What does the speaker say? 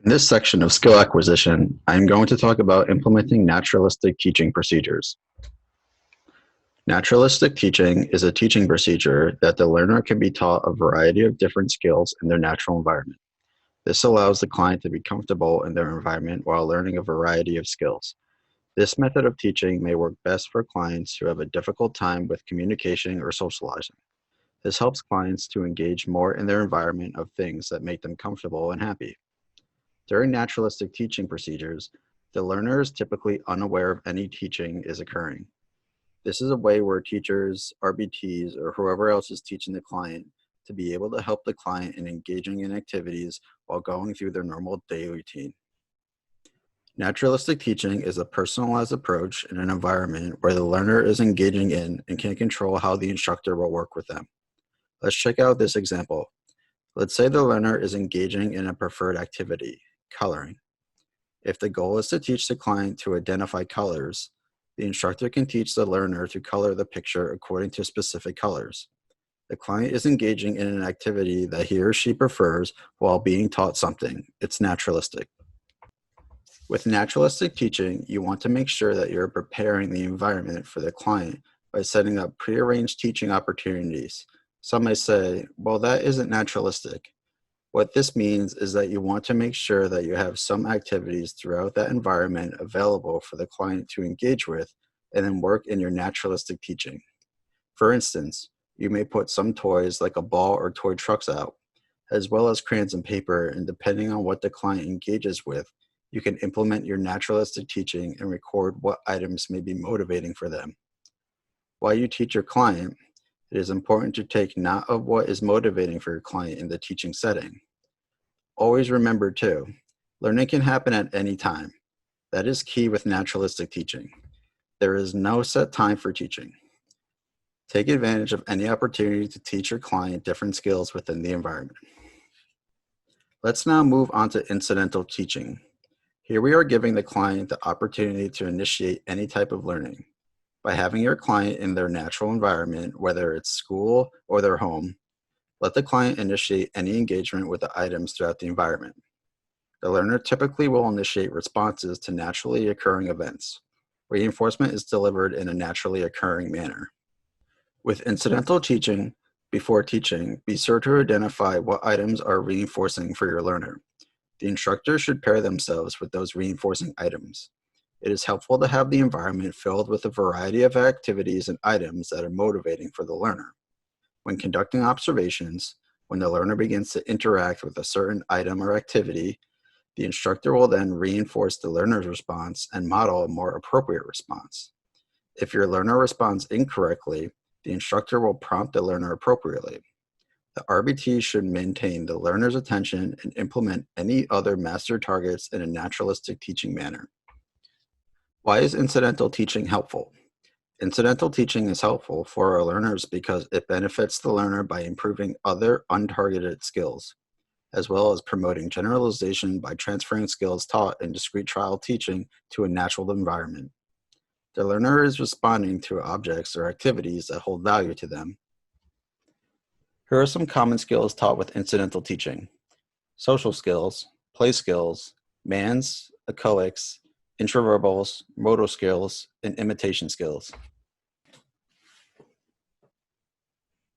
In this section of skill acquisition, I am going to talk about implementing naturalistic teaching procedures. Naturalistic teaching is a teaching procedure that the learner can be taught a variety of different skills in their natural environment. This allows the client to be comfortable in their environment while learning a variety of skills. This method of teaching may work best for clients who have a difficult time with communication or socializing. This helps clients to engage more in their environment of things that make them comfortable and happy. During naturalistic teaching procedures, the learner is typically unaware of any teaching is occurring. This is a way where teachers, RBTs, or whoever else is teaching the client to be able to help the client in engaging in activities while going through their normal daily routine. Naturalistic teaching is a personalized approach in an environment where the learner is engaging in and can control how the instructor will work with them. Let's check out this example. Let's say the learner is engaging in a preferred activity, coloring. If the goal is to teach the client to identify colors, the instructor can teach the learner to color the picture according to specific colors. The client is engaging in an activity that he or she prefers while being taught something. It's naturalistic. With naturalistic teaching, you want to make sure that you're preparing the environment for the client by setting up prearranged teaching opportunities. Some may say, well, that isn't naturalistic. What this means is that you want to make sure that you have some activities throughout that environment available for the client to engage with and then work in your naturalistic teaching. For instance, you may put some toys like a ball or toy trucks out, as well as crayons and paper, and depending on what the client engages with, you can implement your naturalistic teaching and record what items may be motivating for them. While you teach your client, it is important to take note of what is motivating for your client in the teaching setting. Always remember too, learning can happen at any time. That is key with naturalistic teaching. There is no set time for teaching. Take advantage of any opportunity to teach your client different skills within the environment. Let's now move on to incidental teaching. Here we are giving the client the opportunity to initiate any type of learning. By having your client in their natural environment, whether it's school or their home, let the client initiate any engagement with the items throughout the environment. The learner typically will initiate responses to naturally occurring events. Reinforcement is delivered in a naturally occurring manner. With incidental teaching, before teaching, be sure to identify what items are reinforcing for your learner. The instructor should pair themselves with those reinforcing items. It is helpful to have the environment filled with a variety of activities and items that are motivating for the learner. When conducting observations, when the learner begins to interact with a certain item or activity, the instructor will then reinforce the learner's response and model a more appropriate response. If your learner responds incorrectly, the instructor will prompt the learner appropriately. The RBT should maintain the learner's attention and implement any other master targets in a naturalistic teaching manner. Why is incidental teaching helpful? Incidental teaching is helpful for our learners because it benefits the learner by improving other untargeted skills, as well as promoting generalization by transferring skills taught in discrete trial teaching to a natural environment. The learner is responding to objects or activities that hold value to them. Here are some common skills taught with incidental teaching: social skills, play skills, mands, echoics, intraverbals, motor skills, and imitation skills.